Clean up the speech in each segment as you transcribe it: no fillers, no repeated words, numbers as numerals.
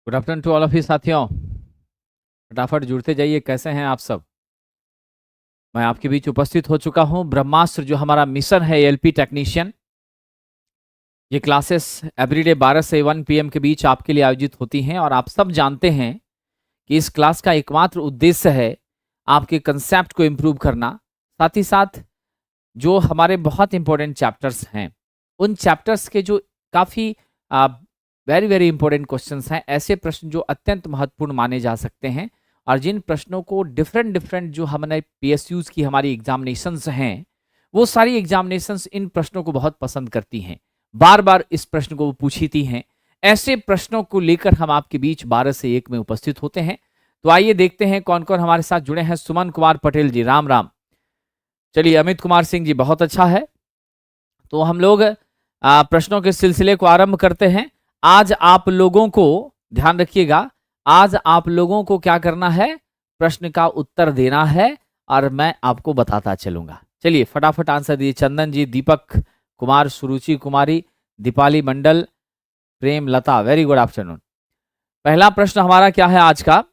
Good afternoon to all of you साथियों। फटाफट जुड़ते जाइए। कैसे हैं आप सब? मैं आपके बीच उपस्थित हो चुका हूं। ब्रह्मास्त्र जो हमारा मिशन है एलपी टेक्नीशियन, ये क्लासेस एवरीडे 12 से 1 पीएम के बीच आपके लिए आयोजित होती हैं और आप सब जानते हैं कि इस क्लास का एकमात्र उद्देश्य है आपके कंसेप्ट को इम्प्रूव करना। साथ ही साथ जो हमारे बहुत इंपॉर्टेंट चैप्टर्स हैं, उन चैप्टर्स के जो काफ़ी वेरी वेरी इंपॉर्टेंट क्वेश्चंस हैं, ऐसे प्रश्न जो अत्यंत महत्वपूर्ण माने जा सकते हैं और जिन प्रश्नों को डिफरेंट जो हमने पीएसयूज की हमारी एग्जामिनेशंस हैं, वो सारी एग्जामिनेशंस इन प्रश्नों को बहुत पसंद करती हैं, बार बार इस प्रश्न को वो पूछती हैं। ऐसे प्रश्नों को लेकर हम आपके बीच 12 से 1 में उपस्थित होते हैं। तो आइए देखते हैं कौन कौन हमारे साथ जुड़े हैं। सुमन कुमार पटेल जी, राम राम। चलिए, अमित कुमार सिंह जी, बहुत अच्छा है। तो हम लोग प्रश्नों के सिलसिले को आरंभ करते हैं। आज आप लोगों को ध्यान रखिएगा, आज आप लोगों को क्या करना है, प्रश्न का उत्तर देना है और मैं आपको बताता चलूंगा। चलिए फटाफट आंसर दीजिए। चंदन जी, दीपक कुमार, सुरुचि कुमारी, दीपाली मंडल, प्रेम लता, वेरी गुड आफ्टरनून। पहला प्रश्न हमारा क्या है आज का?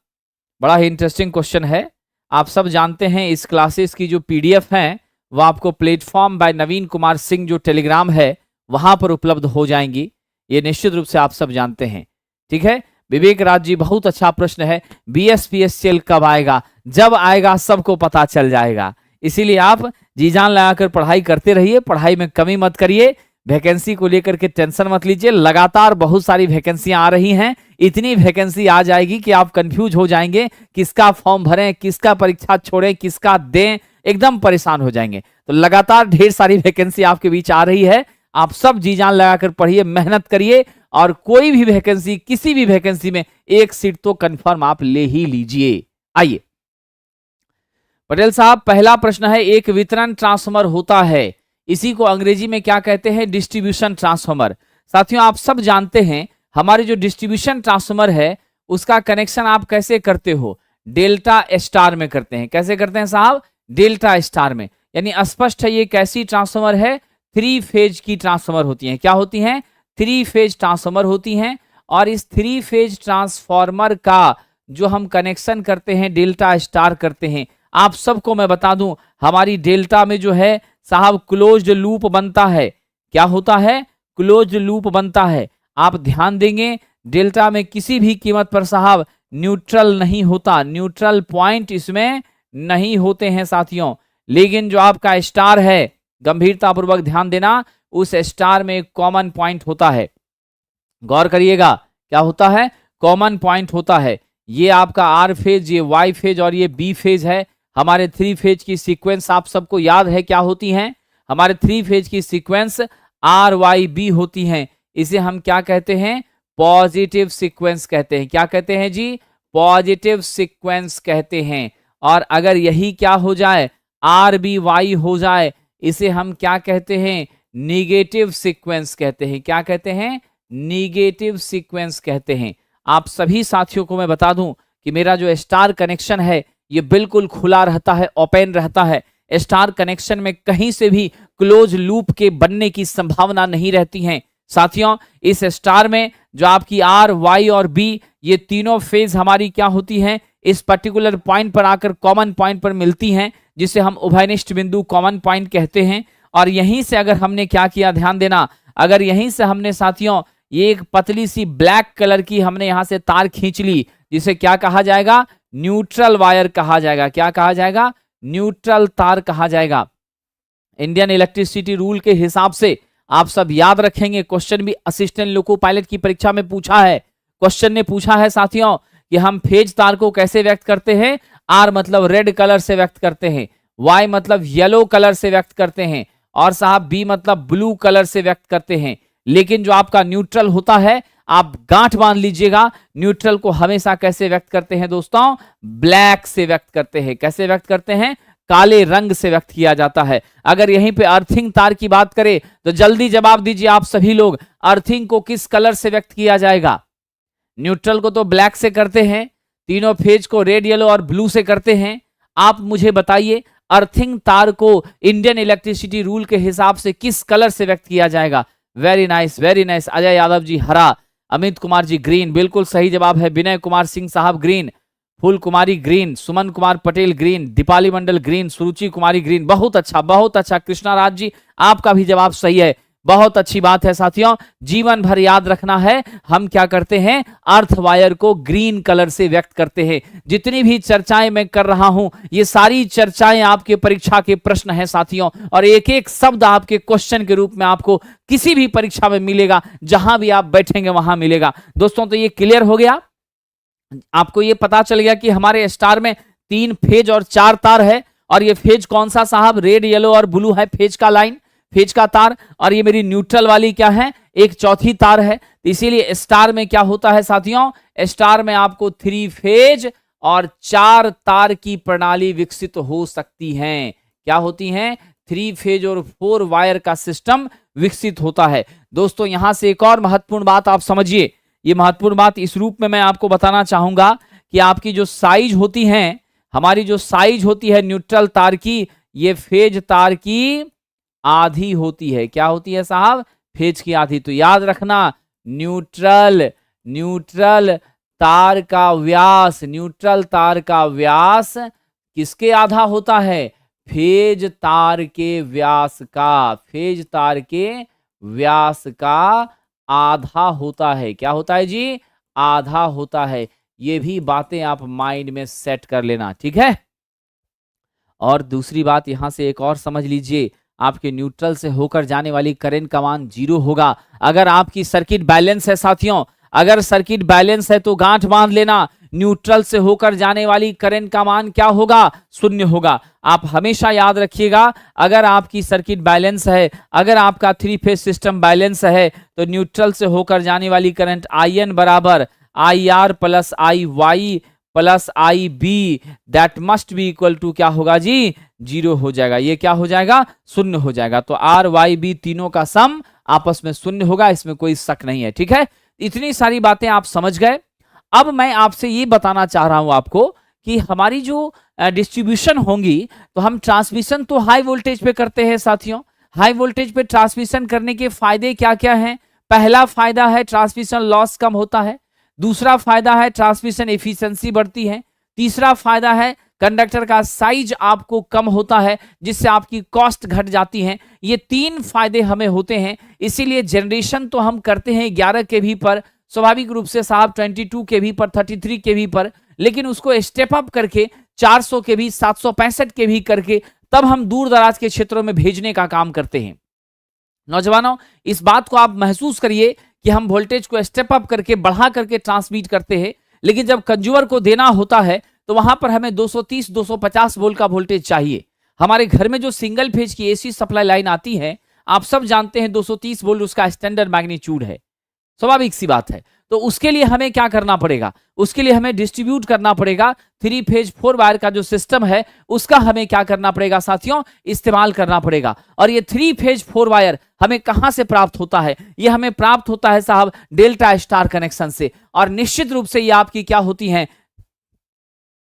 बड़ा ही इंटरेस्टिंग क्वेश्चन है। आप सब जानते हैं इस क्लासेस की जो पीडीएफ है वो आपको प्लेटफॉर्म बाय नवीन कुमार सिंह जो टेलीग्राम है वहां पर उपलब्ध हो जाएंगी, ये निश्चित रूप से आप सब जानते हैं। ठीक है, विवेक राज जी, बहुत अच्छा प्रश्न है। बीएसपीएससीएल कब आएगा? जब आएगा सबको पता चल जाएगा, इसीलिए आप जी जान लगाकर पढ़ाई करते रहिए, पढ़ाई में कमी मत करिए, वैकेंसी को लेकर के टेंशन मत लीजिए। लगातार बहुत सारी वैकेंसियां आ रही हैं, इतनी वैकेंसी आ जाएगी कि आप कंफ्यूज हो जाएंगे, किसका फॉर्म भरें, किसका परीक्षा छोड़ें, किसका दें, एकदम परेशान हो जाएंगे। तो लगातार ढेर सारी वैकेंसी आपके बीच आ रही है, आप सब जी जान लगाकर पढ़िए, मेहनत करिए और कोई भी वैकेंसी, किसी भी वैकेंसी में एक सीट तो कंफर्म आप ले ही लीजिए। आइए पटेल साहब, पहला प्रश्न है, एक वितरण ट्रांसफार्मर होता है, इसी को अंग्रेजी में क्या कहते हैं? Distribution transformer. साथियों, आप सब जानते हैं हमारे जो डिस्ट्रीब्यूशन ट्रांसफार्मर है उसका कनेक्शन आप कैसे करते हो? डेल्टा स्टार में करते हैं। कैसे करते हैं साहब? डेल्टा स्टार में। यानी स्पष्ट है ये कैसी ट्रांसफार्मर है? 3 फेज की ट्रांसफार्मर होती हैं। क्या होती हैं? 3 फेज ट्रांसफार्मर होती हैं। और इस 3 फेज ट्रांसफार्मर का जो हम कनेक्शन करते हैं डेल्टा स्टार करते हैं। आप सबको मैं बता दूं, हमारी डेल्टा में जो है साहब क्लोज्ड लूप बनता है। क्या होता है? क्लोज्ड लूप बनता है। आप ध्यान देंगे, डेल्टा में किसी भी कीमत पर साहब न्यूट्रल नहीं होता, न्यूट्रल पॉइंट इसमें नहीं होते हैं साथियों। लेकिन जो आपका स्टार है, गंभीरतापूर्वक ध्यान देना, उस स्टार में एक कॉमन पॉइंट होता है। गौर करिएगा, क्या होता है? कॉमन पॉइंट होता है। ये आपका आर फेज, ये वाई फेज और ये बी फेज है। हमारे 3 फेज की सीक्वेंस आप सबको याद है क्या होती हैं? हमारे 3 फेज की सीक्वेंस आर वाई बी होती हैं। इसे हम क्या कहते हैं? पॉजिटिव सीक्वेंस कहते हैं। क्या कहते हैं जी? पॉजिटिव सीक्वेंस कहते हैं। और अगर यही क्या हो जाए, आर बी वाई हो जाए, इसे हम क्या कहते हैं? निगेटिव सीक्वेंस कहते हैं। क्या कहते हैं? निगेटिव सीक्वेंस कहते हैं। आप सभी साथियों को मैं बता दूं कि मेरा जो स्टार कनेक्शन है ये बिल्कुल खुला रहता है, ओपन रहता है। स्टार कनेक्शन में कहीं से भी क्लोज लूप के बनने की संभावना नहीं रहती है। साथियों, इस स्टार में जो आपकी आर, वाई और बी, ये तीनों फेज हमारी क्या होती हैं? इस पर्टिकुलर पॉइंट पर आकर कॉमन पॉइंट पर मिलती हैं, जिसे हम उभयनिष्ठ बिंदु कॉमन पॉइंट कहते हैं। और यहीं से अगर हमने क्या किया, ध्यान देना, अगर यहीं से हमने साथियों ये एक पतली सी ब्लैक कलर की हमने यहां से तार खींच ली, जिसे क्या कहा जाएगा? न्यूट्रल वायर कहा जाएगा। क्या कहा जाएगा? न्यूट्रल तार कहा जाएगा। इंडियन इलेक्ट्रिसिटी रूल के हिसाब से आप सब याद रखेंगे, क्वेश्चन भी असिस्टेंट लोको पायलट की परीक्षा में पूछा है। क्वेश्चन ने पूछा है साथियों कि हम फेज तार को कैसे व्यक्त करते हैं? आर मतलब रेड कलर से व्यक्त करते हैं, वाई मतलब येलो कलर से व्यक्त करते हैं, और साहब बी मतलब ब्लू कलर से व्यक्त करते हैं। लेकिन जो आपका न्यूट्रल होता है, आप गांठ बांध लीजिएगा, न्यूट्रल को हमेशा कैसे व्यक्त करते हैं दोस्तों? ब्लैक से व्यक्त करते हैं। कैसे व्यक्त करते हैं? काले रंग से व्यक्त किया जाता है। अगर यहीं पे अर्थिंग तार की बात करें तो जल्दी जवाब दीजिए आप सभी लोग, अर्थिंग को किस कलर से व्यक्त किया जाएगा? न्यूट्रल को तो ब्लैक से करते हैं, तीनों फेज को रेड, येलो और ब्लू से करते हैं। आप मुझे बताइए, अर्थिंग तार को इंडियन इलेक्ट्रिसिटी रूल के हिसाब से किस कलर से व्यक्त किया जाएगा? Very nice, very nice. Ajay Yadav ji, हरा। अमित कुमार जी ग्रीन, बिल्कुल सही जवाब है। विनय कुमार सिंह साहब ग्रीन, फूल कुमारी ग्रीन, सुमन कुमार पटेल ग्रीन, दीपाली मंडल ग्रीन, सुरुचि कुमारी ग्रीन। बहुत अच्छा, बहुत अच्छा कृष्णा राज जी, आपका भी जवाब सही है। बहुत अच्छी बात है साथियों, जीवन भर याद रखना है, हम क्या करते हैं, अर्थ वायर को ग्रीन कलर से व्यक्त करते हैं। जितनी भी चर्चाएं मैं कर रहा हूं, ये सारी चर्चाएं आपके परीक्षा के प्रश्न हैं साथियों, और एक एक शब्द आपके क्वेश्चन के रूप में आपको किसी भी परीक्षा में मिलेगा, जहां भी आप बैठेंगे वहां मिलेगा। दोस्तों, तो ये क्लियर हो गया, आपको ये पता चल गया कि हमारे स्टार में 3 फेज और 4 तार है, और ये फेज कौन सा साहब, रेड येलो और ब्लू है फेज का लाइन, फेज का तार, और ये मेरी न्यूट्रल वाली क्या है, एक चौथी तार है। तो इसीलिए स्टार में क्या होता है साथियों, स्टार में आपको 3 फेज और 4 तार की प्रणाली विकसित हो सकती है। क्या होती हैं, 3 फेज और 4 वायर का सिस्टम विकसित होता है। दोस्तों, यहां से एक और महत्वपूर्ण बात आप समझिए, ये महत्वपूर्ण बात इस रूप में मैं आपको बताना चाहूंगा कि आपकी जो साइज होती है, हमारी जो साइज होती है न्यूट्रल तार की, ये फेज तार की आधी होती है। क्या होती है साहब, फेज की आधी। तो याद रखना, न्यूट्रल तार का व्यास, न्यूट्रल तार का व्यास किसके आधा होता है, फेज तार के व्यास का, फेज तार के व्यास का आधा होता है। क्या होता है जी, आधा होता है। ये भी बातें आप माइंड में सेट कर लेना, ठीक है। और दूसरी बात यहां से एक और समझ लीजिए, आपके न्यूट्रल से होकर जाने वाली करंट का मान 0 होगा। अगर आपकी सर्किट बैलेंस है साथियों, अगर सर्किट बैलेंस है तो गांठ बांध लेना, न्यूट्रल से होकर जाने वाली करंट का मान क्या होगा, 0 होगा। आप हमेशा याद रखिएगा, अगर आपकी सर्किट बैलेंस है, अगर आपका 3 फेज सिस्टम बैलेंस है, तो न्यूट्रल से होकर जाने वाली करंट IN बराबर IR plus IY plus IB, that must be equal to क्या होगा जी, 0 हो जाएगा। ये क्या हो जाएगा, 0 हो जाएगा। तो RYB तीनों का सम आपस में 0 होगा, इसमें कोई शक नहीं है, ठीक है। इतनी सारी बातें आप समझ गए। अब मैं आपसे ये बताना चाह रहा हूं आपको कि हमारी जो डिस्ट्रीब्यूशन होंगी, तो हम ट्रांसमिशन तो हाई वोल्टेज पे करते हैं साथियों। हाई वोल्टेज पे ट्रांसमिशन करने के फायदे क्या क्या हैं? पहला फायदा है ट्रांसमिशन लॉस कम होता है, दूसरा फायदा है ट्रांसमिशन एफिशिएंसी बढ़ती है, तीसरा फायदा है कंडक्टर का साइज आपको कम होता है, जिससे आपकी कॉस्ट घट जाती है। ये 3 फायदे हमें होते हैं। इसीलिए जनरेशन तो हम करते हैं 11 केवी पर, स्वाभाविक रूप से साहब 22 केवी पर, 33 केवी पर, लेकिन उसको स्टेप अप करके 400 केवी, 765 केवी करके तब हम दूर दराज के क्षेत्रों में भेजने का काम करते हैं। नौजवानों, इस बात को आप महसूस करिए कि हम वोल्टेज को स्टेप अप करके बढ़ा करके ट्रांसमिट करते हैं, लेकिन जब कंज्यूमर को देना होता है तो वहां पर हमें 230 250 वोल्ट का वोल्टेज चाहिए। हमारे घर में जो सिंगल फेज की एसी सप्लाई लाइन आती है, आप सब जानते हैं 230 वोल्ट उसका स्टैंडर्ड मैग्नीट्यूड है, स्वाभाविक सी बात है। तो उसके लिए हमें क्या करना पड़ेगा, उसके लिए हमें डिस्ट्रीब्यूट करना पड़ेगा। 3 फेज 4 वायर का जो सिस्टम है, उसका हमें क्या करना पड़ेगा साथियों, इस्तेमाल करना पड़ेगा। और ये 3 फेज 4 वायर हमें कहां से प्राप्त होता है, ये हमें प्राप्त होता है साहब डेल्टा स्टार कनेक्शन से। और निश्चित रूप से ये आपकी क्या होती हैं,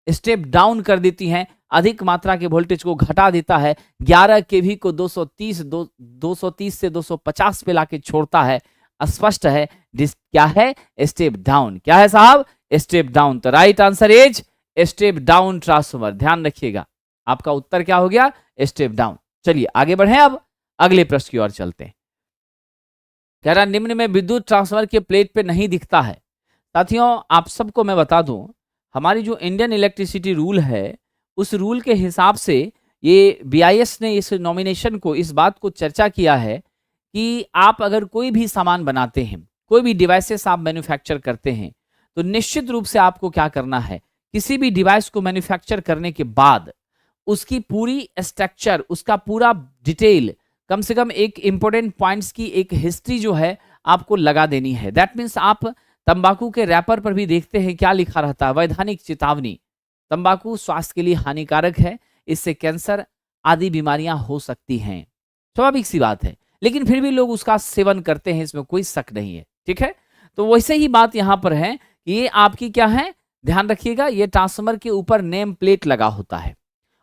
स्टेप डाउन कर देती हैं, अधिक मात्रा के वोल्टेज को घटा देता है। 11 केवी को 230 से 250 पे लाके छोड़ता है। स्पष्ट है, क्या है, स्टेप डाउन। क्या है साहब, स्टेप डाउन। तो right answer is step down transformer. ध्यान रखिएगा, आपका उत्तर क्या हो गया, स्टेप डाउन। चलिए आगे बढ़े, अब अगले प्रश्न की ओर चलते हैं। कह रहा निम्न में विद्युत ट्रांसफार्मर के प्लेट पे नहीं दिखता है। साथियों, आप सबको मैं बता दूं, हमारी जो इंडियन इलेक्ट्रिसिटी रूल है, उस रूल के हिसाब से ये BIS ने इस नॉमिनेशन को, इस बात को चर्चा किया है कि आप अगर कोई भी सामान बनाते हैं, कोई भी डिवाइसेस आप मैन्युफैक्चर करते हैं, तो निश्चित रूप से आपको क्या करना है, किसी भी डिवाइस को मैन्युफैक्चर करने के बाद उसकी पूरी स्ट्रक्चर, उसका पूरा डिटेल, कम से कम एक इंपॉर्टेंट पॉइंट्स की एक हिस्ट्री जो है आपको लगा देनी है। दैट मीन्स आप तंबाकू के रैपर पर भी देखते हैं क्या लिखा रहता है, वैधानिक चेतावनी, तंबाकू स्वास्थ्य के लिए हानिकारक है, इससे कैंसर आदि बीमारियां हो सकती हैं। स्वाभाविक सी बात है, लेकिन फिर भी लोग उसका सेवन करते हैं, इसमें कोई शक नहीं है, ठीक है। तो वैसे ही बात यहां पर है कि ये आपकी क्या है, ध्यान रखिएगा, ये ट्रांसफार्मर के ऊपर नेम प्लेट लगा होता है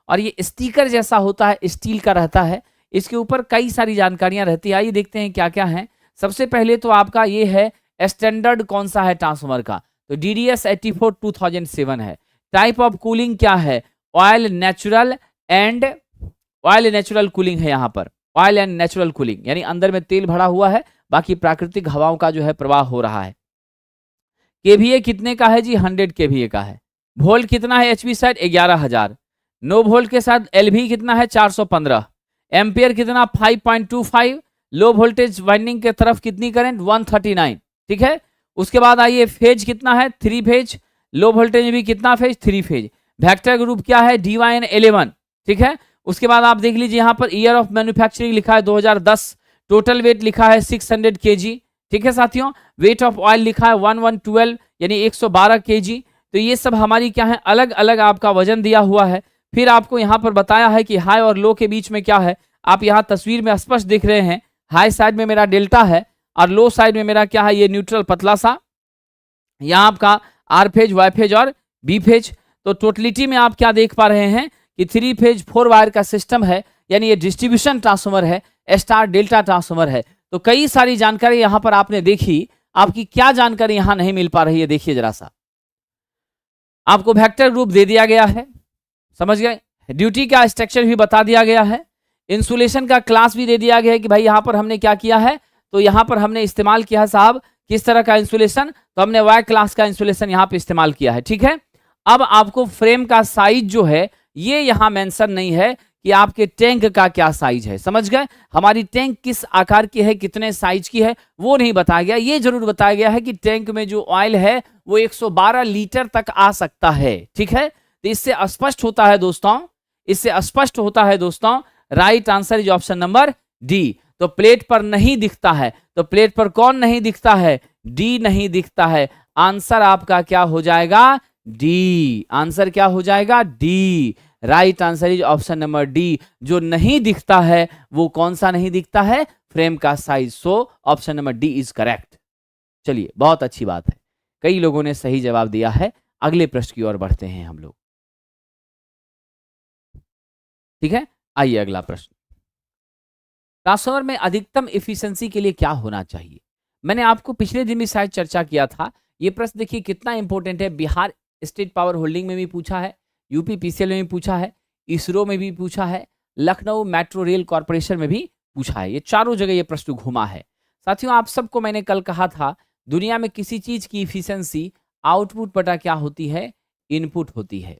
और ये स्टिकर जैसा होता है, स्टील का रहता है। इसके ऊपर कई सारी जानकारियां रहती है। आइए देखते हैं क्या क्या है। सबसे पहले तो आपका ये है स्टैंडर्ड कौन सा है ट्रांसफार्मर का, तो DDS 84 2007 है। टाइप ऑफ कूलिंग क्या है, ऑयल नेचुरल कूलिंग है। यहाँ पर ऑयल एंड नेचुरल कूलिंग यानी अंदर में तेल भरा हुआ है, बाकी प्राकृतिक हवाओं का जो है प्रवाह हो रहा है। केवीए कितने का है जी, 100 केवीए का है। वोल्ट कितना है एचवी साइड, 11000। नो वोल्ट के साथ एलवी कितना है, 415। एम्पियर कितना, 5.25। लो वोल्टेज वाइंडिंग के तरफ कितनी करंट, 139। ठीक है, उसके बाद आइए फेज कितना है, 3 फेज। लो वोल्टेज में भी कितना फेज, 3 फेज। वेक्टर ग्रुप क्या है, DYN11। ठीक है, उसके बाद आप देख लीजिए यहाँ पर ईयर ऑफ मैन्युफैक्चरिंग लिखा है 2010। टोटल वेट लिखा है 600 kg। ठीक है साथियों, वेट ऑफ ऑयल लिखा है 1112 यानी 112 kg। तो ये सब हमारी क्या है, अलग अलग आपका वजन दिया हुआ है। फिर आपको यहाँ पर बताया है कि हाई और लो के बीच में क्या है, आप यहाँ तस्वीर में स्पष्ट दिख रहे हैं। हाई साइड में मेरा डेल्टा है और लो साइड में मेरा क्या है, ये न्यूट्रल पतला सा। यहाँ आपका आर फेज, वाई फेज और बी फेज। तो टोटलिटी में आप क्या देख पा रहे हैं कि 3 फेज 4 वायर का सिस्टम है, यानी ये डिस्ट्रीब्यूशन ट्रांसफार्मर है, स्टार डेल्टा ट्रांसफार्मर है। तो कई सारी जानकारी यहाँ पर आपने देखी, आपकी क्या जानकारी यहाँ नहीं मिल पा रही है, देखिए जरा सा। आपको वेक्टर ग्रुप दे दिया गया है, समझ गए। ड्यूटी का स्ट्रक्चर भी बता दिया गया है। इंसुलेशन का क्लास भी दे दिया गया है कि भाई यहाँ पर हमने क्या किया है, तो यहाँ पर हमने इस्तेमाल किया है साहब किस तरह का इंसुलेशन, तो हमने वाई क्लास का इंसुलेशन यहाँ पे इस्तेमाल किया है। ठीक है, अब आपको फ्रेम का साइज जो है ये यहाँ मेंशन नहीं है कि आपके टैंक का क्या साइज है, समझ गए। हमारी टैंक किस आकार की है, कितने साइज की है, वो नहीं बताया गया। ये जरूर बताया गया है कि टैंक में जो ऑयल है वो 112 लीटर तक आ सकता है। ठीक है, तो इससे स्पष्ट होता है दोस्तों, इससे स्पष्ट होता है दोस्तों, right answer is option number D. तो प्लेट पर नहीं दिखता है, तो प्लेट पर कौन नहीं दिखता है, डी नहीं दिखता है। आंसर आपका क्या हो जाएगा, डी। आंसर क्या हो जाएगा, D. Right answer is option number D. जो नहीं दिखता है वो कौन सा नहीं दिखता है, फ्रेम का size. So option number D is correct. चलिए, बहुत अच्छी बात है, कई लोगों ने सही जवाब दिया है। अगले प्रश्न की ओर बढ़ते हैं हम लोग। ठीक है, आइए अगला प्रश्न। ट्रांसफार्मर में अधिकतम एफिशिएंसी के लिए क्या होना चाहिए। मैंने आपको पिछले दिन भी शायद चर्चा किया था। ये प्रश्न देखिए कितना इंपॉर्टेंट है। बिहार स्टेट पावर होल्डिंग में भी पूछा है, यूपी पीसीएल में भी पूछा है, इसरो में भी पूछा है, लखनऊ मेट्रो रेल कॉर्पोरेशन में भी पूछा है। ये चारों जगह ये प्रश्न घुमा है। साथियों, आप सबको मैंने कल कहा था, दुनिया में किसी चीज की इफिशियंसी आउटपुट बटा क्या होती है, इनपुट होती है।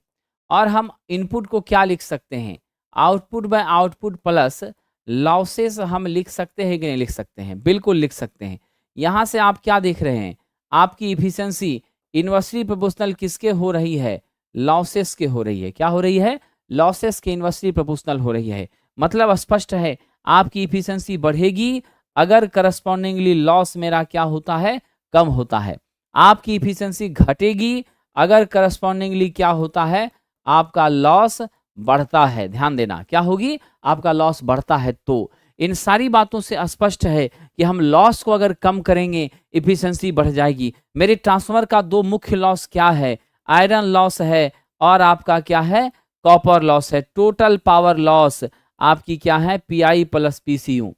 और हम इनपुट को क्या लिख सकते हैं, output by output plus losses हम लिख सकते हैं कि नहीं लिख सकते हैं, बिल्कुल लिख सकते हैं। यहां से आप क्या देख रहे हैं, आपकी इफिशियंसी इन्वर्सली प्रोपोर्शनल किसके हो रही है, लॉसेस के हो रही है। क्या हो रही है, लॉसेस के इन्वर्सली प्रोपोर्शनल हो रही है। मतलब स्पष्ट है, आपकी इफिशियंसी बढ़ेगी अगर करस्पॉन्डिंगली लॉस मेरा क्या होता है, कम होता है। आपकी इफिशियंसी घटेगी अगर करस्पॉन्डिंगली क्या होता है, आपका लॉस बढ़ता है। ध्यान देना, क्या होगी, आपका लॉस बढ़ता है। तो इन सारी बातों से स्पष्ट है कि हम लॉस को अगर कम करेंगे इफिशियंसी बढ़ जाएगी। मेरे ट्रांसफार्मर का दो मुख्य लॉस क्या है, आयरन लॉस है और आपका क्या है, कॉपर लॉस है। टोटल पावर लॉस आपकी क्या है, पीआई प्लस पीसीयू।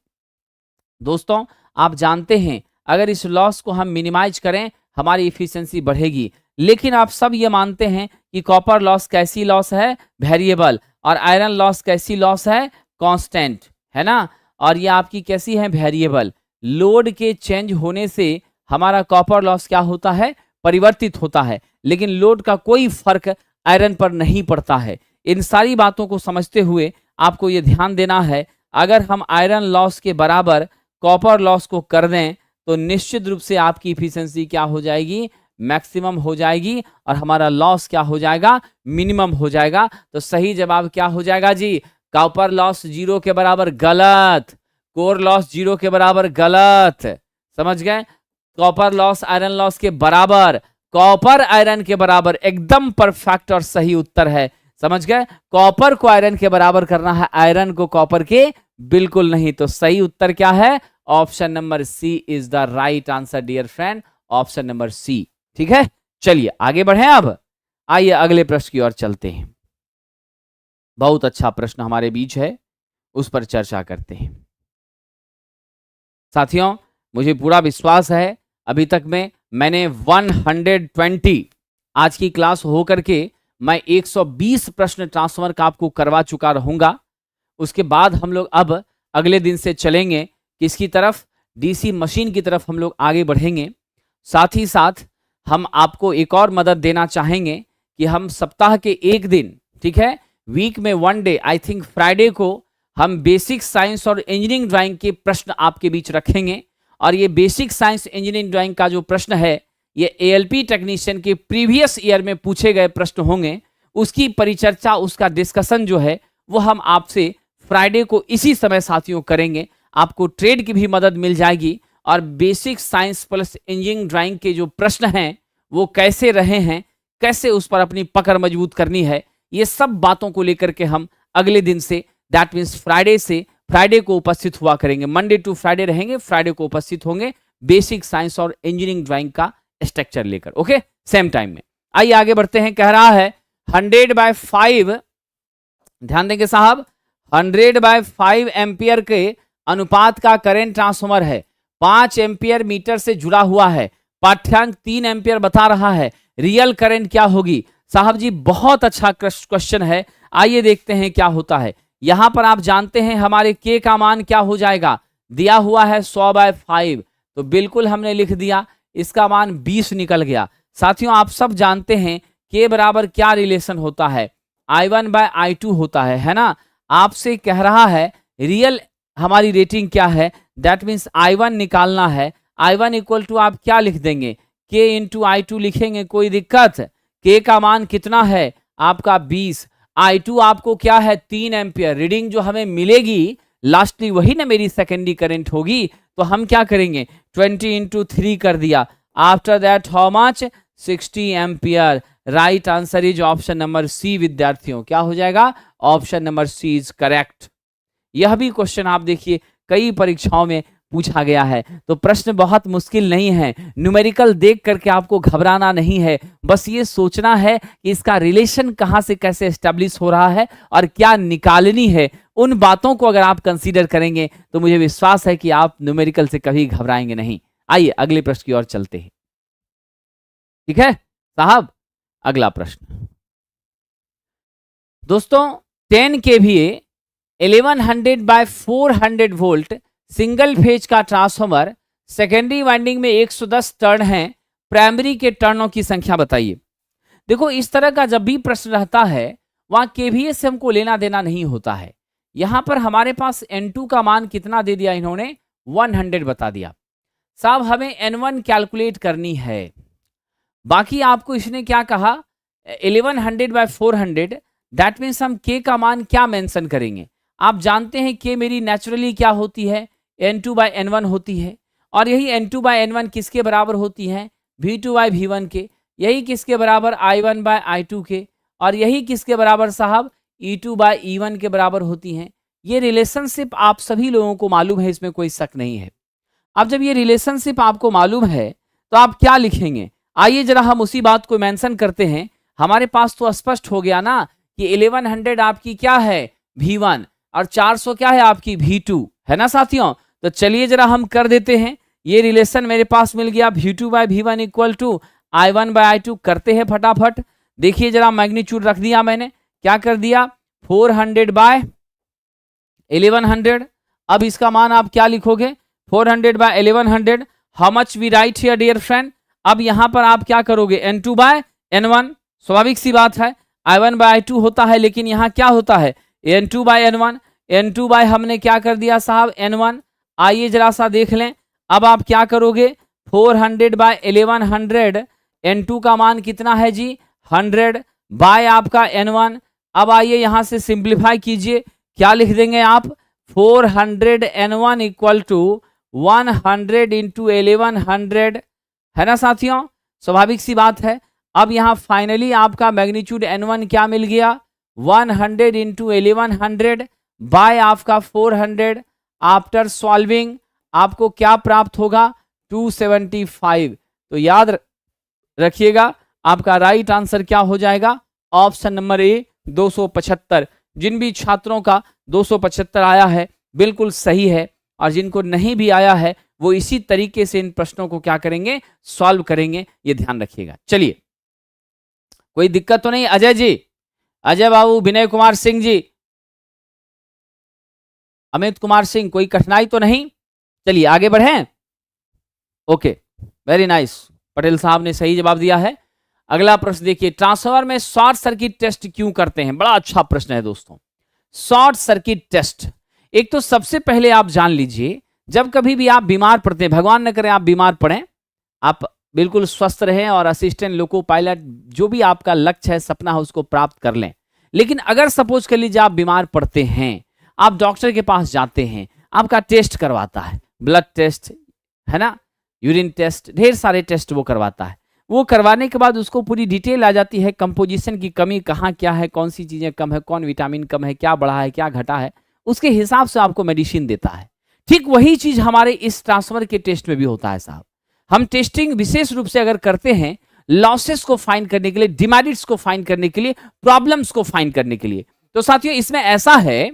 दोस्तों, आप जानते हैं अगर इस लॉस को हम मिनिमाइज करें हमारी इफिशियंसी बढ़ेगी। लेकिन आप सब ये मानते हैं कि कॉपर लॉस कैसी लॉस है, वेरिएबल, और आयरन लॉस कैसी लॉस है, कांस्टेंट, है ना। और ये आपकी कैसी है, वेरिएबल। लोड के चेंज होने से हमारा कॉपर लॉस क्या होता है, परिवर्तित होता है, लेकिन लोड का कोई फर्क आयरन पर नहीं पड़ता है। इन सारी बातों को समझते हुए आपको ये ध्यान देना है, अगर हम आयरन लॉस के बराबर कॉपर लॉस को कर दें तो निश्चित रूप से आपकी इफिशियंसी क्या हो जाएगी, मैक्सिमम हो जाएगी, और हमारा लॉस क्या हो जाएगा, मिनिमम हो जाएगा। तो सही जवाब क्या हो जाएगा जी, कॉपर लॉस 0 के बराबर, गलत। कोर लॉस 0 के बराबर, गलत। समझ गए, कॉपर लॉस आयरन लॉस के बराबर, कॉपर आयरन के बराबर, एकदम परफेक्ट और सही उत्तर है। समझ गए, कॉपर को आयरन के बराबर करना है, आयरन को कॉपर के बिल्कुल नहीं। तो सही उत्तर क्या है, option number C is the right answer dear friend, option number C. ठीक है, चलिए आगे बढ़े। अब आइए अगले प्रश्न की ओर चलते हैं। बहुत अच्छा प्रश्न हमारे बीच है, उस पर चर्चा करते हैं। साथियों, मुझे पूरा विश्वास है अभी तक में मैंने 120 आज की क्लास हो करके मैं 120 प्रश्न ट्रांसफर का आपको करवा चुका रहूंगा। उसके बाद हम लोग अब अगले दिन से चलेंगे किसकी तरफ, डीसी मशीन की तरफ हम लोग आगे बढ़ेंगे। साथ ही साथ हम आपको एक और मदद देना चाहेंगे कि हम सप्ताह के एक दिन, ठीक है, वीक में 1 डे, आई थिंक फ्राइडे को हम बेसिक साइंस और इंजीनियरिंग ड्राइंग के प्रश्न आपके बीच रखेंगे। और ये बेसिक साइंस इंजीनियरिंग ड्राइंग का जो प्रश्न है ये एएलपी टेक्नीशियन के प्रीवियस ईयर में पूछे गए प्रश्न होंगे। उसकी परिचर्चा, उसका डिस्कशन जो है वो हम आपसे फ्राइडे को इसी समय साथियों करेंगे। आपको ट्रेड की भी मदद मिल जाएगी और basic science plus engineering drawing के जो प्रश्न हैं वो कैसे रहे हैं, कैसे उस पर अपनी पकड़ मजबूत करनी है, ये सब बातों को लेकर के हम अगले दिन से, दैट मीन्स फ्राइडे को उपस्थित हुआ करेंगे। मंडे टू फ्राइडे रहेंगे, फ्राइडे को उपस्थित होंगे बेसिक साइंस और इंजीनियरिंग ड्राइंग का स्ट्रक्चर लेकर, ओके, सेम टाइम में। आइए आगे बढ़ते हैं। कह रहा है 100/5, ध्यान देंगे साहब, 100/5 एम्पियर के अनुपात का करंट ट्रांसफॉर्मर है, 5 एम्पियर मीटर से जुड़ा हुआ है, पाठ्यांक 3 एम्पियर बता रहा है, रियल करंट क्या होगी? साहब जी बहुत अच्छा क्वेश्चन है। आइए देखते हैं क्या होता है। यहां पर आप जानते हैं हमारे के का मान क्या हो जाएगा, दिया हुआ है 100/5, तो बिल्कुल हमने लिख दिया, इसका मान 20 निकल गया। साथियों आप सब जानते हैं के बराबर क्या रिलेशन होता है, I1/I2 होता है ना। आपसे कह रहा है रियल हमारी रेटिंग क्या है, दैट मीन्स I1 निकालना है। I1 इक्वल टू आप क्या लिख देंगे, K इंटू I2 लिखेंगे, कोई दिक्कत? K का मान कितना है आपका 20, I2 आपको क्या है 3 एम्पियर, रीडिंग जो हमें मिलेगी लास्टली वही ना मेरी सेकेंडरी करंट होगी। तो हम क्या करेंगे 20 इंटू 3 कर दिया, after that how much 60 ampere. Right answer is option number C विद्यार्थियों, क्या हो जाएगा, option number C is correct. यह भी क्वेश्चन आप देखिए कई परीक्षाओं में पूछा गया है, तो प्रश्न बहुत मुश्किल नहीं है। न्यूमेरिकल देख करके आपको घबराना नहीं है, बस ये सोचना है कि इसका रिलेशन कहां से कैसे एस्टेब्लिश हो रहा है और क्या निकालनी है। उन बातों को अगर आप कंसीडर करेंगे तो मुझे विश्वास है कि आप न्यूमेरिकल से कभी घबराएंगे नहीं। आइए अगले प्रश्न की ओर चलते हैं। ठीक है साहब, अगला प्रश्न दोस्तों, 10 kVA 1100/400 वोल्ट सिंगल फेज का ट्रांसफॉर्मर, सेकेंडरी वाइंडिंग में 110 टर्न है, प्राइमरी के टर्नों की संख्या बताइए। देखो इस तरह का जब भी प्रश्न रहता है वहां केवीए से हमको लेना देना नहीं होता है। यहां पर हमारे पास N2 का मान कितना दे दिया इन्होंने, 100 बता दिया। साहब हमें N1 कैलकुलेट करनी है। बाकी आपको इसने क्या कहा 1100/400, दैट मीन्स हम K का मान क्या मेंशन करेंगे। आप जानते हैं K मेरी नेचुरली क्या होती है, N2/N1 होती है, और यही N2/N1 किसके बराबर होती है, V2/V1 के। यही किसके बराबर, I1/I2 के, और यही किसके बराबर साहब, E2/E1 के बराबर होती हैं। ये रिलेशनशिप आप सभी लोगों को मालूम है, इसमें कोई शक नहीं है। अब जब ये रिलेशनशिप आपको मालूम है तो आप क्या लिखेंगे, आइए जरा हम उसी बात को मेंशन करते हैं। हमारे पास तो स्पष्ट हो गया ना कि 1100 आपकी क्या है V1 और 400 क्या है आपकी V2, है ना साथियों। तो चलिए जरा हम कर देते हैं, ये रिलेशन मेरे पास मिल गया, V2/V1 इक्वल टू I1/I2। करते हैं फटाफट, देखिए जरा मैग्नीट्यूड रख दिया मैंने, क्या कर दिया 400/1100। अब इसका मान आप क्या लिखोगे, 400/1100, how much we write here dear friend. अब यहां पर आप क्या करोगे, N2/N1, स्वाभाविक सी बात है, I1/I2 होता है, लेकिन यहां क्या होता है N2/N1। N2 हमने क्या कर दिया साहब N1। आइए जरा सा देख लें, अब आप क्या करोगे 400/1100, N2 का मान कितना है जी 100 बाय आपका N1। अब आइए यहां से सिंप्लीफाई कीजिए, क्या लिख देंगे आप 400N1 इक्वल टू 100 इंटू 1100, है ना साथियों, स्वाभाविक सी बात है। अब यहां फाइनली आपका मैग्नीट्यूड N1 क्या मिल गया 100 इंटू 1100 बाय आपका 400। आफ्टर सॉल्विंग आपको क्या प्राप्त होगा 275। तो याद रखिएगा आपका राइट आंसर क्या हो जाएगा, ऑप्शन नंबर ए 275। जिन भी छात्रों का 275 आया है बिल्कुल सही है, और जिनको नहीं भी आया है वो इसी तरीके से इन प्रश्नों को क्या करेंगे, सॉल्व करेंगे, ये ध्यान रखिएगा। चलिए, कोई दिक्कत तो नहीं? अजय जी, अजय बाबू, विनय कुमार सिंह जी, अमित कुमार सिंह, कोई कठिनाई तो नहीं? चलिए आगे बढ़ें। ओके, वेरी नाइस, पटेल साहब ने सही जवाब दिया है। अगला प्रश्न देखिए, ट्रांसफार्मर में शॉर्ट सर्किट टेस्ट क्यों करते हैं? बड़ा अच्छा प्रश्न है दोस्तों। शॉर्ट सर्किट टेस्ट, एक तो सबसे पहले आप जान लीजिए, जब कभी भी आप बीमार पड़ते हैं, भगवान न करे आप बीमार पड़ें, आप बिल्कुल स्वस्थ रहें और असिस्टेंट लोको पायलट जो भी आपका लक्ष्य है, सपना है, उसको प्राप्त कर लें। लेकिन अगर सपोज कर लीजिए आप बीमार पड़ते हैं, आप डॉक्टर के पास जाते हैं, आपका टेस्ट करवाता है, ब्लड टेस्ट है ना, यूरिन टेस्ट, ढेर सारे टेस्ट वो करवाता है। वो करवाने के बाद उसको पूरी डिटेल आ जाती है, कंपोजिशन की कमी कहाँ क्या है, कौन सी चीजें कम है, कौन विटामिन कम है, क्या बढ़ा है, क्या घटा है, उसके हिसाब से आपको मेडिसिन देता है। ठीक वही चीज हमारे इस ट्रांसफर के टेस्ट में भी होता है साहब। हम टेस्टिंग विशेष रूप से अगर करते हैं लॉसेस को फाइंड करने के लिए, डिमेरिट्स को फाइंड करने के लिए, प्रॉब्लम्स को फाइंड करने के लिए। तो साथियों इसमें ऐसा है,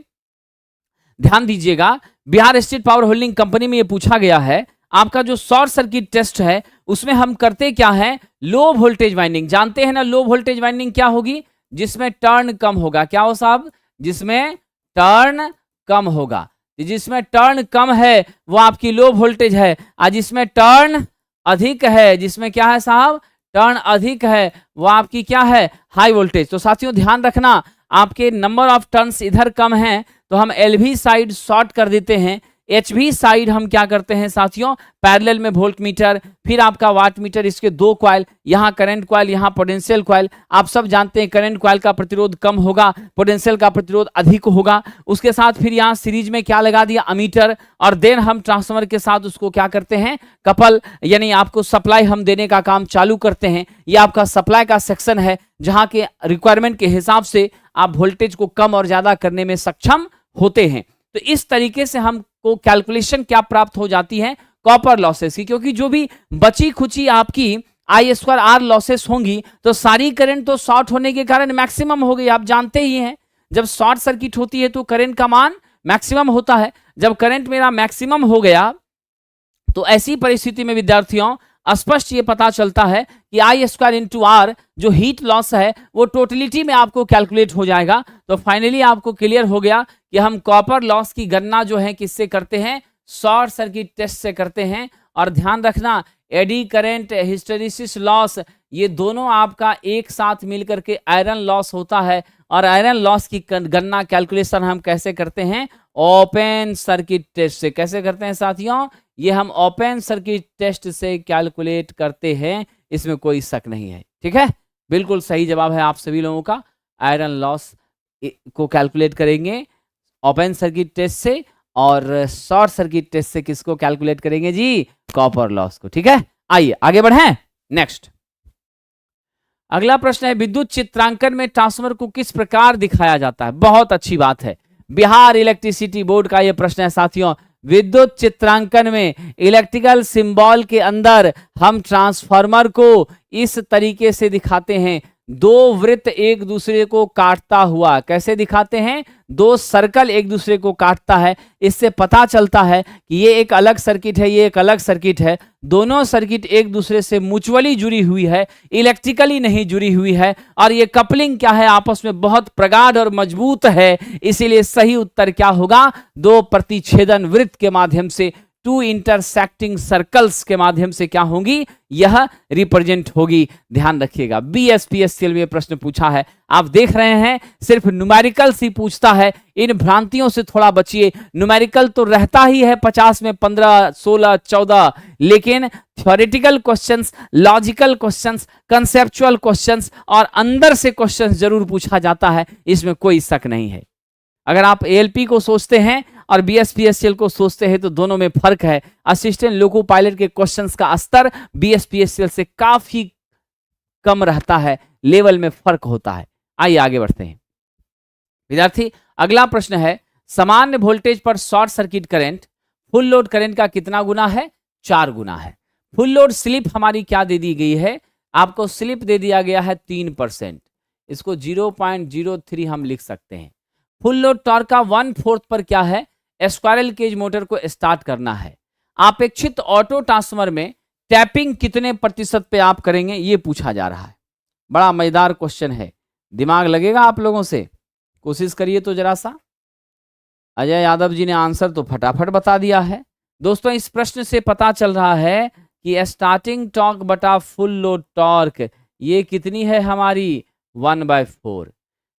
ध्यान दीजिएगा, Bihar state power holding company में यह पूछा गया है, आपका जो शॉर्ट सर्किट टेस्ट है उसमें हम करते क्या है, लो वोल्टेज वाइंडिंग, जानते हैं ना लो वोल्टेज वाइंडिंग क्या होगी, जिसमें टर्न कम होगा। क्या हो साहब? जिसमें टर्न कम होगा। जिसमें टर्न कम है वो आपकी लो वोल्टेज है, और जिसमें टर्न अधिक है, जिसमें क्या है साहब, टर्न अधिक है, वो आपकी क्या है, हाई वोल्टेज। तो साथियों ध्यान रखना, आपके नंबर ऑफ टर्न्स इधर कम है तो हम एलवी साइड शॉर्ट कर देते हैं, एचवी साइड हम क्या करते हैं साथियों, पैरेलल में वोल्ट मीटर, फिर आपका वाट मीटर, इसके दो कॉइल, यहाँ करंट कॉइल, यहाँ पोटेंशियल कॉइल। आप सब जानते हैं करंट कॉइल का प्रतिरोध कम होगा, पोटेंशियल का प्रतिरोध अधिक होगा। उसके साथ फिर यहाँ सीरीज में क्या लगा दिया, अमीटर, और देन हम ट्रांसफार्मर के साथ उसको क्या करते हैं, कपल, यानी आपको सप्लाई हम देने का काम चालू करते हैं। ये आपका सप्लाई का सेक्शन है, जहाँ के रिक्वायरमेंट के हिसाब से आप वोल्टेज को कम और ज्यादा करने में सक्षम होते हैं। तो इस तरीके से हमको कैलकुलेशन क्या प्राप्त हो जाती है, कॉपर लॉसेस की, क्योंकि जो भी बची खुची आपकी I2R लॉसेस होंगी तो सारी करंट तो शॉर्ट होने के कारण मैक्सिमम हो गई। आप जानते ही हैं जब शॉर्ट सर्किट होती है तो करंट का मान मैक्सिमम होता है। जब करंट मेरा मैक्सिमम हो गया तो ऐसी परिस्थिति में विद्यार्थियों स्पष्ट ये पता चलता है कि I2R जो हीट लॉस है वो टोटलिटी में आपको कैलकुलेट हो जाएगा। तो फाइनली आपको क्लियर हो गया कि हम कॉपर लॉस की गणना जो है किससे करते हैं, शॉर्ट सर्किट टेस्ट से करते हैं। और ध्यान रखना, एडी करंट, हिस्टेरिसिस लॉस, ये दोनों आपका एक साथ मिलकर के आयरन लॉस होता है। और आयरन लॉस की गणना कैलकुलेशन हम कैसे करते हैं, ओपन सर्किट टेस्ट से। कैसे करते हैं साथियों, ये हम ओपन सर्किट टेस्ट से कैलकुलेट करते हैं, इसमें कोई शक नहीं है। ठीक है, बिल्कुल सही जवाब है आप सभी लोगों का। आयरन लॉस को कैलकुलेट करेंगे ओपन सर्किट टेस्ट से, और शॉर्ट सर्किट टेस्ट से किसको कैलकुलेट करेंगे जी, कॉपर लॉस को। ठीक है, आइए आगे बढ़ें। नेक्स्ट अगला प्रश्न है, विद्युत चित्रांकन में ट्रांसफार्मर को किस प्रकार दिखाया जाता है? बहुत अच्छी बात है, बिहार इलेक्ट्रिसिटी बोर्ड का यह प्रश्न है साथियों। विद्युत चित्रांकन में इलेक्ट्रिकल सिंबल के अंदर हम ट्रांसफार्मर को इस तरीके से दिखाते हैं, दो वृत्त एक दूसरे को काटता हुआ। कैसे दिखाते हैं, दो सर्कल एक दूसरे को काटता है। इससे पता चलता है कि ये एक अलग सर्किट है, ये एक अलग सर्किट है। दोनों सर्किट एक दूसरे से म्यूचुअली जुड़ी हुई है, इलेक्ट्रिकली नहीं जुड़ी हुई है। और ये कपलिंग क्या है, आपस में बहुत प्रगाढ़ और मजबूत है। इसीलिए सही उत्तर क्या होगा, दो प्रतिच्छेदन वृत्त के माध्यम से, टू इंटरसेक्टिंग सर्कल्स के माध्यम से क्या होगी, यह रिप्रेजेंट होगी। ध्यान रखिएगा, BSPSCL में प्रश्न पूछा है, आप देख रहे हैं सिर्फ न्यूमेरिकल ही पूछता है। इन भ्रांतियों से थोड़ा बचिए। न्यूमेरिकल तो रहता ही है 50 में 15, 16, 14, लेकिन theoretical questions, logical questions, conceptual questions और अंदर से क्वेश्चंस जरूर पूछा जाता है, इसमें कोई शक नहीं है। अगर आप ALP को सोचते हैं और BSPSCL को सोचते हैं तो दोनों में फर्क है। असिस्टेंट लोको पायलट के क्वेश्चंस का स्तर BSPSCL से काफी कम रहता है, लेवल में फर्क होता है। आइए आगे बढ़ते हैं विद्यार्थी। अगला प्रश्न है, सामान्य वोल्टेज पर short circuit current full load current का कितना गुना है, 4 गुना है। फुल लोड स्लिप हमारी क्या दे दी गई है, आपको स्लिप दे दिया गया है 3%, इसको 0.03 हम लिख सकते हैं। फुल लोड टॉर्क का 1/4 पर क्या है, स्क्वायरल केज मोटर को स्टार्ट करना है। अपेक्षित ऑटो ट्रांसफार्मर में टैपिंग कितने प्रतिशत पे आप करेंगे, ये पूछा जा रहा है। बड़ा मजेदार क्वेश्चन है, दिमाग लगेगा आप लोगों से, कोशिश करिए तो जरा सा। अजय यादव जी ने आंसर तो फटाफट बता दिया है। दोस्तों इस प्रश्न से पता चल रहा है कि स्टार्टिंग टॉर्क बटा फुल लोड टॉर्क ये कितनी है हमारी 1/4।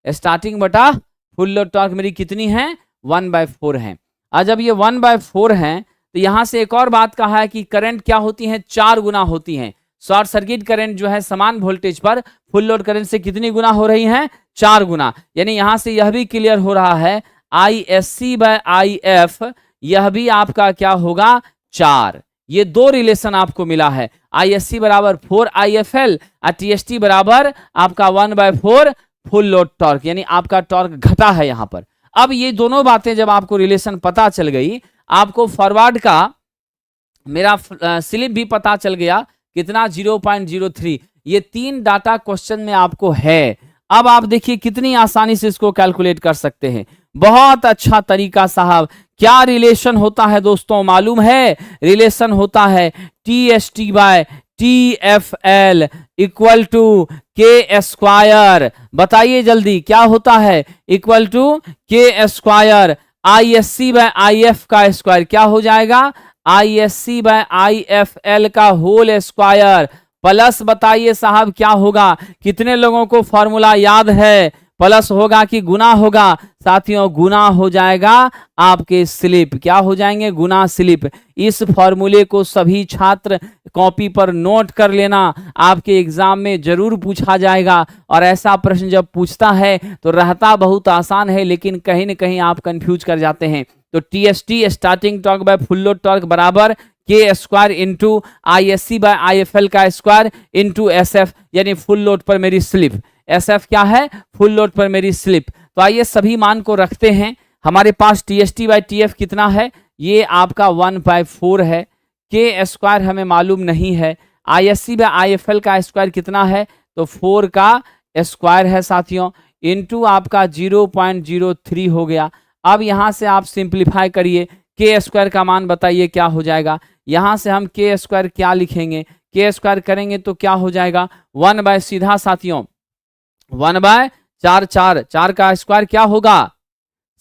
स्टार्टिंग बटा फुल लोड टॉर्क मेरी कितनी है 1/4 है। और जब ये 1/4 है तो यहां से एक और बात कहा है कि करंट क्या होती है, 4 गुना होती है। शॉर्ट सर्किट करंट जो है समान वोल्टेज पर फुल लोड करंट से कितनी गुना हो रही है, 4 गुना। यानी यहां से यह भी क्लियर हो रहा है ISC/IF यह भी आपका क्या होगा 4। ये दो रिलेशन आपको मिला है, ISC बराबर 4 IFL और TST बराबर आपका 1/4 फुल लोड टॉर्क, यानी आपका टॉर्क घटा है यहां पर। अब ये दोनों बातें जब आपको रिलेशन पता चल गई, आपको फॉरवर्ड का मेरा स्लिप भी पता चल गया कितना 0.03। ये 3 डाटा क्वेश्चन में आपको है। अब आप देखिए कितनी आसानी से इसको कैलकुलेट कर सकते हैं। बहुत अच्छा तरीका साहब। क्या रिलेशन होता है दोस्तों मालूम है? रिलेशन होता है TST/TFL इक्वल टू के स्क्वायर। बताइए जल्दी क्या होता है, इक्वल टू के स्क्वायर। ISC/IF का स्क्वायर क्या हो जाएगा, ISC/IFL का होल स्क्वायर। प्लस बताइए साहब क्या होगा, कितने लोगों को फॉर्मूला याद है? प्लस होगा कि गुना होगा? साथियों गुना हो जाएगा आपके स्लिप। क्या हो जाएंगे, गुना स्लिप। इस फॉर्मूले को सभी छात्र कॉपी पर नोट कर लेना, आपके एग्जाम में जरूर पूछा जाएगा। और ऐसा प्रश्न जब पूछता है तो रहता बहुत आसान है, लेकिन कहीं न कहीं आप कंफ्यूज कर जाते हैं। तो TST starting torque bye full load torque बराबर के स्क्वायर इंटू ISC/IFL का स्क्वायर इंटू SF, यानी फुल लोड पर मेरी स्लिप। SF क्या है, फुल लोड पर मेरी स्लिप। तो आइए सभी मान को रखते हैं। हमारे पास TST/TF कितना है, ये आपका 1/4 है। के स्क्वायर हमें मालूम नहीं है। ISC/IFL का स्क्वायर कितना है, तो 4 का स्क्वायर है साथियों, इंटू आपका 0.03 हो गया। अब यहां से आप सिंप्लीफाई करिए, के स्क्वायर का मान बताइए क्या हो जाएगा। यहां से हम के स्क्वायर क्या लिखेंगे, के स्क्वायर करेंगे तो क्या हो जाएगा, 1 सीधा साथियों 1/4 4 का स्क्वायर क्या होगा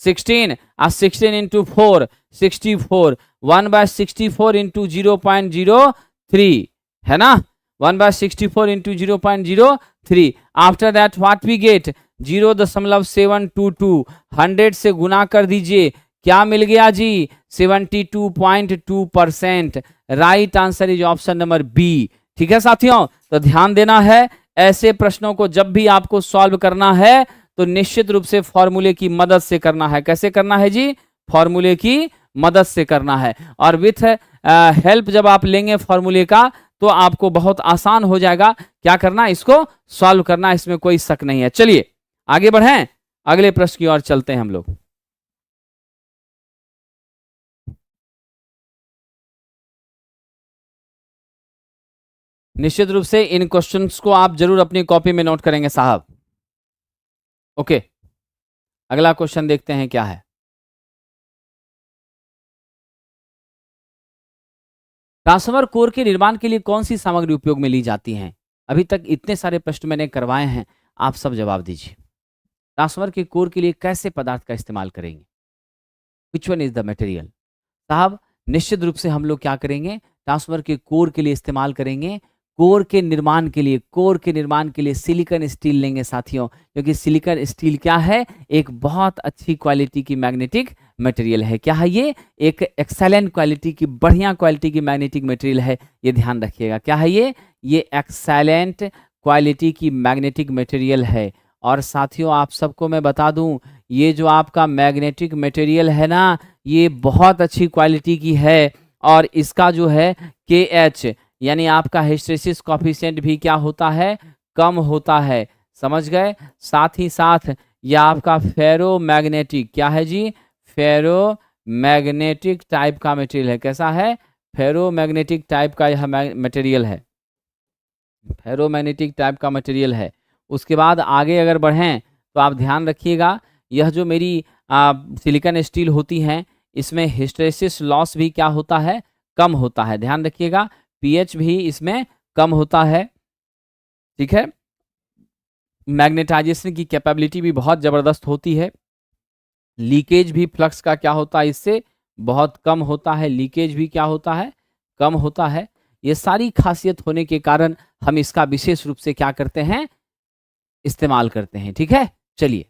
16, और 16 इंटू 4 64, 1/64 इंटू 0.03 है ना, 1/64 into 0.03। After that what we get 0.722। 100 से गुना कर दीजिए, क्या मिल गया जी 72.2%। Right answer is option number B. ठीक है साथियों, तो ध्यान देना है, ऐसे प्रश्नों को जब भी आपको सॉल्व करना है तो निश्चित रूप से फॉर्मूले की मदद से करना है। कैसे करना है जी, फॉर्मूले की मदद से करना है। और विथ हेल्प जब आप लेंगे फॉर्मूले का तो आपको बहुत आसान हो जाएगा क्या करना, इसको सॉल्व करना, इसमें कोई शक नहीं है। चलिए आगे बढ़ें, अगले प्रश्न की ओर चलते हैं हम लोग। निश्चित रूप से इन क्वेश्चंस को आप जरूर अपनी कॉपी में नोट करेंगे साहब। ओके, अगला क्वेश्चन देखते हैं क्या है। ट्रांसफार्मर कोर के निर्माण के लिए कौन सी सामग्री उपयोग में ली जाती है? अभी तक इतने सारे प्रश्न मैंने करवाए हैं, आप सब जवाब दीजिए। ट्रांसफार्मर के कोर के लिए कैसे पदार्थ का इस्तेमाल करेंगे, which one is the material? साहब निश्चित रूप से हम लोग क्या करेंगे, ट्रांसफार्मर के कोर के लिए इस्तेमाल करेंगे, कोर के निर्माण के लिए, कोर के निर्माण के लिए सिलिकॉन स्टील लेंगे साथियों, क्योंकि सिलिकॉन स्टील क्या है, एक बहुत अच्छी क्वालिटी की मैग्नेटिक मटेरियल है। क्या है ये, एक एक्सेलेंट क्वालिटी की, बढ़िया क्वालिटी की मैग्नेटिक मटेरियल है, ये ध्यान रखिएगा। क्या है ये एक्सेलेंट क्वालिटी की मैग्नेटिक मटेरियल है। और साथियों आप सबको मैं बता दूं, ये जो आपका मैग्नेटिक मटेरियल है ना, ये बहुत अच्छी क्वालिटी की है। और इसका जो है KH यानी आपका हिस्टैरिसीस कोएफिशिएंट भी क्या होता है, कम होता है, समझ गए। साथ ही साथ यह आपका फेरोमैग्नेटिक, क्या है जी, फेरोमैग्नेटिक टाइप का मटेरियल है। कैसा है, फेरोमैग्नेटिक टाइप का यह मटेरियल है, फेरोमैग्नेटिक टाइप का मटेरियल है। उसके बाद आगे अगर बढ़ें तो आप ध्यान रखिएगा, यह जो मेरी सिलिकॉन स्टील होती हैं, इसमें हिस्टेरेसिस लॉस भी क्या होता है, कम होता है। ध्यान रखिएगा, पीएच भी इसमें कम होता है, ठीक है। मैग्नेटाइजेशन की कैपेबिलिटी भी बहुत जबरदस्त होती है। लीकेज भी फ्लक्स का क्या होता है, इससे बहुत कम होता है। लीकेज भी क्या होता है, कम होता है। ये सारी खासियत होने के कारण हम इसका विशेष रूप से क्या करते हैं, इस्तेमाल करते हैं, ठीक है। चलिए,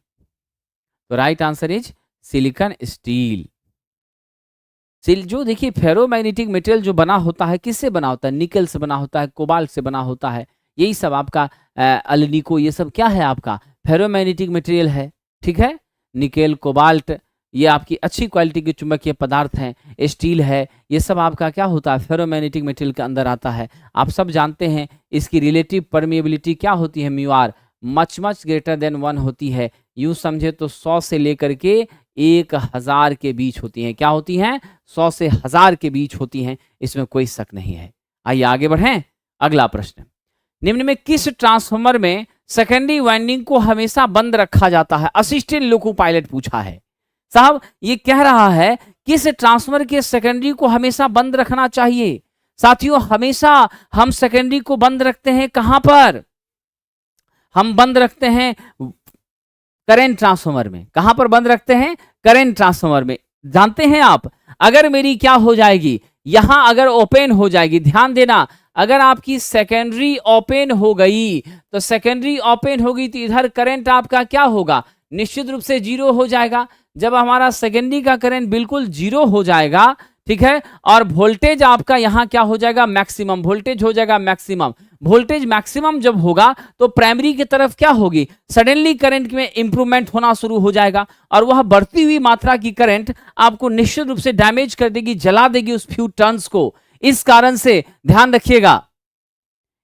तो right answer is silicon steel. जो देखिए फेरोमैग्नेटिक मटेरियल जो बना होता है, किससे बना होता है, निकल से बना होता है, कोबाल्ट से बना होता है। यही सब आपका अल्निको, ये सब क्या है, आपका फेरोमैग्नेटिक मटेरियल है, ठीक है। निकेल, कोबाल्ट, ये आपकी अच्छी क्वालिटी के चुंबकीय पदार्थ हैं। स्टील है, ये सब आपका क्या होता है, फेरोमैग्नेटिक मटेरियल के अंदर आता है। आप सब जानते हैं इसकी रिलेटिव परमिएबिलिटी क्या होती है, mu R much greater than 1 होती है। यूं समझे तो 100 से लेकर के 1000 के बीच होती हैं। क्या होती हैं, 100 से 1000 के बीच होती हैं, इसमें कोई शक नहीं है। आइए आगे बढ़ें। अगला प्रश्न, निम्न में किस ट्रांसफार्मर में सेकेंडरी वाइंडिंग को हमेशा बंद रखा जाता है। असिस्टेंट लोको पायलट पूछा है साहब, ये कह रहा है किस ट्रांसफार्मर के सेकेंडरी को हमेशा बंद रखना चाहिए। साथियों, हमेशा हम सेकेंडरी को बंद रखते हैं कहां पर, हम बंद रखते हैं करंट ट्रांसफार्मर में। कहां पर बंद रखते हैं, करंट ट्रांसफार्मर में। जानते हैं आप, अगर मेरी क्या हो जाएगी, यहां अगर ओपन हो जाएगी, ध्यान देना, अगर आपकी सेकेंडरी ओपन हो गई तो सेकेंडरी ओपन होगी तो इधर करंट आपका क्या होगा, निश्चित रूप से 0 हो जाएगा। जब हमारा सेकेंडरी का करंट बिल्कुल 0 हो जाएगा, ठीक है, और वोल्टेज आपका यहां क्या हो जाएगा, मैक्सिमम वोल्टेज हो जाएगा। मैक्सिमम वोल्टेज मैक्सिमम जब होगा तो प्राइमरी की तरफ क्या होगी, सडनली करंट में इंप्रूवमेंट होना शुरू हो जाएगा, और वह बढ़ती हुई मात्रा की करंट आपको निश्चित रूप से डैमेज कर देगी, जला देगी उस फ्यू टर्न्स को। इस कारण से ध्यान रखिएगा,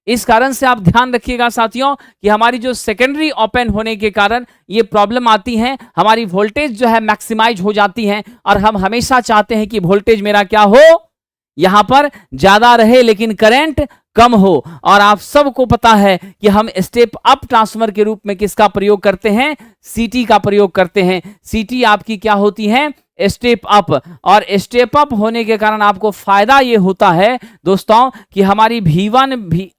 इस कारण से आप ध्यान रखिएगा साथियों कि हमारी जो सेकेंडरी ओपन होने के कारण ये प्रॉब्लम आती है, हमारी वोल्टेज जो है मैक्सिमाइज हो जाती है, और हम हमेशा चाहते हैं कि वोल्टेज मेरा क्या हो, यहां पर ज्यादा रहे लेकिन करंट कम हो। और आप सबको पता है कि हम स्टेप अप ट्रांसफार्मर के रूप में किसका प्रयोग करते हैं, सीटी का प्रयोग करते हैं। सीटी आपकी क्या होती है, स्टेप अप, और स्टेप अप होने के कारण आपको फायदा ये होता है दोस्तों कि हमारी V1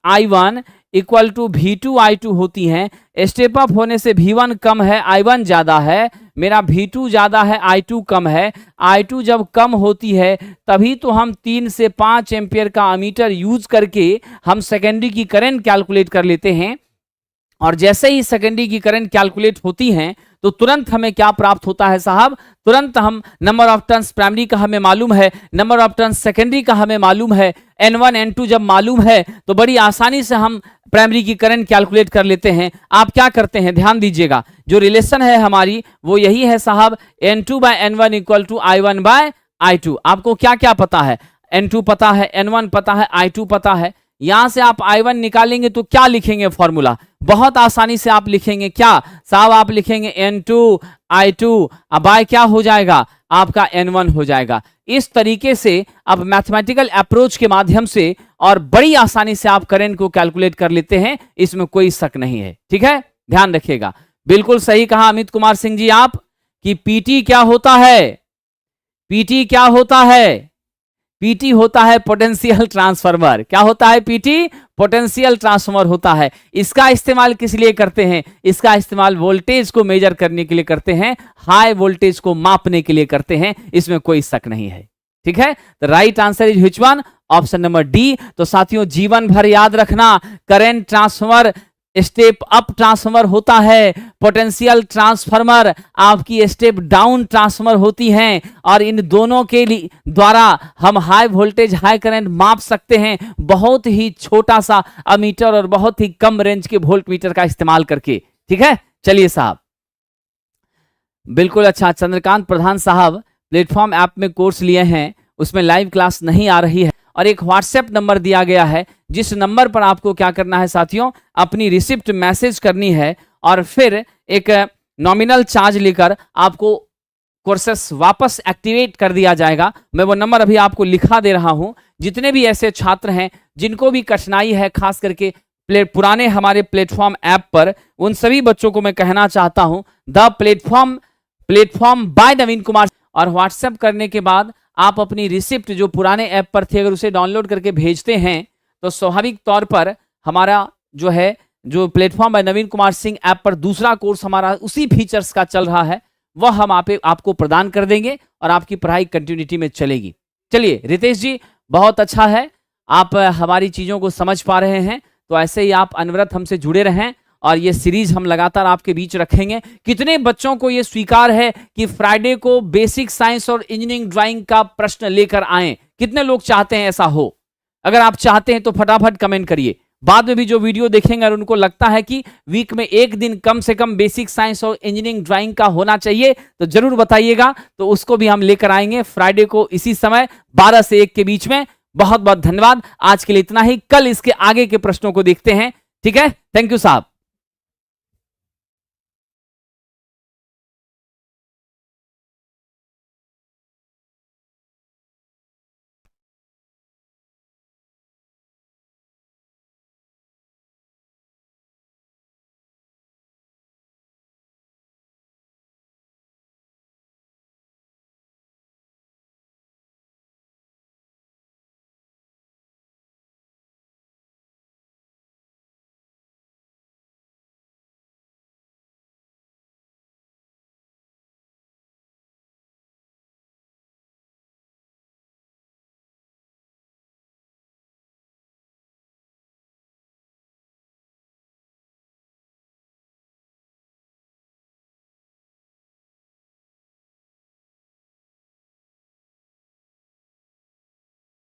I1 equal to V2 I2 होती हैं। स्टेप अप होने से V1 कम है, I1 ज्यादा है, मेरा V2 ज्यादा है, I2 कम है। I2 जब कम होती है तभी तो हम 3 से 5 एम्पियर का अमीटर यूज करके हम सेकेंडरी की करंट कैलकुलेट कर लेते हैं। और जैसे ही सेकेंडरी की करंट कैलकुलेट होती हैं तो तुरंत हमें क्या प्राप्त होता है साहब, तुरंत हम नंबर ऑफ टर्न्स प्राइमरी का हमें मालूम है, नंबर ऑफ टर्न्स सेकेंडरी का हमें मालूम है, N1 N2 जब मालूम है तो बड़ी आसानी से हम प्राइमरी की करंट कैलकुलेट कर लेते हैं। आप क्या करते हैं, ध्यान दीजिएगा, जो रिलेशन है हमारी वो यही है साहब, N2 bye N1 equal to I1 bye I2। आपको क्या क्या पता है, N2 पता है, N1 पता है, I2 पता है। यहां से आप I1 निकालेंगे तो क्या लिखेंगे फॉर्मूला, बहुत आसानी से आप लिखेंगे क्या साहब, आप लिखेंगे N2 I2 अब बाय क्या हो जाएगा, आपका N1 हो जाएगा। इस तरीके से आप मैथमेटिकल अप्रोच के माध्यम से और बड़ी आसानी से आप करंट को कैलकुलेट कर लेते हैं, इसमें कोई शक नहीं है, ठीक है। ध्यान रखिएगा, बिल्कुल सही कहा अमित कुमार सिंह जी आप कि पीटी क्या होता है, पीटी क्या होता है, पीटी होता है पोटेंशियल ट्रांसफार्मर। क्या होता है, पीटी पोटेंशियल ट्रांसफार्मर होता है। इसका इस्तेमाल किस लिए करते हैं, इसका इस्तेमाल वोल्टेज को मेजर करने के लिए करते हैं, हाई वोल्टेज को मापने के लिए करते हैं, इसमें कोई शक नहीं है, ठीक है। तो right answer is which one, option number D. तो साथियों जीवन भर याद रखना, current transformer step up transformer होता है, पोटेंशियल ट्रांसफार्मर आपकी स्टेप डाउन ट्रांसफार्मर होती हैं, और इन दोनों के लिए द्वारा हम हाई वोल्टेज हाई करंट माप सकते हैं बहुत ही छोटा सा अमीटर और बहुत ही कम रेंज के वोल्ट मीटर का इस्तेमाल करके, ठीक है। चलिए साहब, बिल्कुल अच्छा, चंद्रकांत प्रधान साहब प्लेटफॉर्म ऐप में कोर्स लिए हैं, उसमें लाइव क्लास नहीं आ रही है, और एक व्हाट्सएप नंबर दिया गया है, जिस नंबर पर आपको क्या करना है साथियों, अपनी रिसिप्ट मैसेज करनी है, और फिर एक नॉमिनल चार्ज लेकर आपको कोर्सेस वापस एक्टिवेट कर दिया जाएगा। मैं वो नंबर अभी आपको लिखा दे रहा हूं। जितने भी ऐसे छात्र हैं जिनको भी कठिनाई है, खास करके पुराने हमारे प्लेटफॉर्म ऐप पर, उन सभी बच्चों को मैं कहना चाहता हूं, द प्लेटफॉर्म बाय नवीन कुमार, और व्हाट्सएप करने के बाद आप अपनी रिसिप्ट जो पुराने ऐप पर थी अगर उसे डाउनलोड करके भेजते हैं तो स्वाभाविक तौर पर हमारा जो है जो प्लेटफॉर्म बाय नवीन कुमार सिंह ऐप पर दूसरा कोर्स हमारा उसी फीचर्स का चल रहा है वह हम आपको प्रदान कर देंगे और आपकी पढ़ाई कंटिन्यूटी में चलेगी। चलिए रितेश जी, बहुत अच्छा है, आप हमारी चीजों को समझ पा रहे हैं, तो ऐसे ही आप अनवरत हमसे जुड़े रहें और ये सीरीज हम लगातार आपके बीच रखेंगे। कितने बच्चों को ये स्वीकार है कि फ्राइडे को बेसिक साइंस और इंजीनियरिंग ड्राइंग का प्रश्न लेकर आए? कितने लोग चाहते हैं ऐसा हो? अगर आप चाहते हैं तो फटाफट कमेंट करिए। बाद में भी जो वीडियो देखेंगे और उनको लगता है कि वीक में एक दिन कम से कम बेसिक साइंस और इंजीनियरिंग ड्राइंग का होना चाहिए तो जरूर बताइएगा, तो उसको भी हम लेकर आएंगे फ्राइडे को इसी समय 12 से 1 के बीच में। बहुत बहुत धन्यवाद, आज के लिए इतना ही। कल इसके आगे के प्रश्नों को देखते हैं, ठीक है? थैंक यू साहब।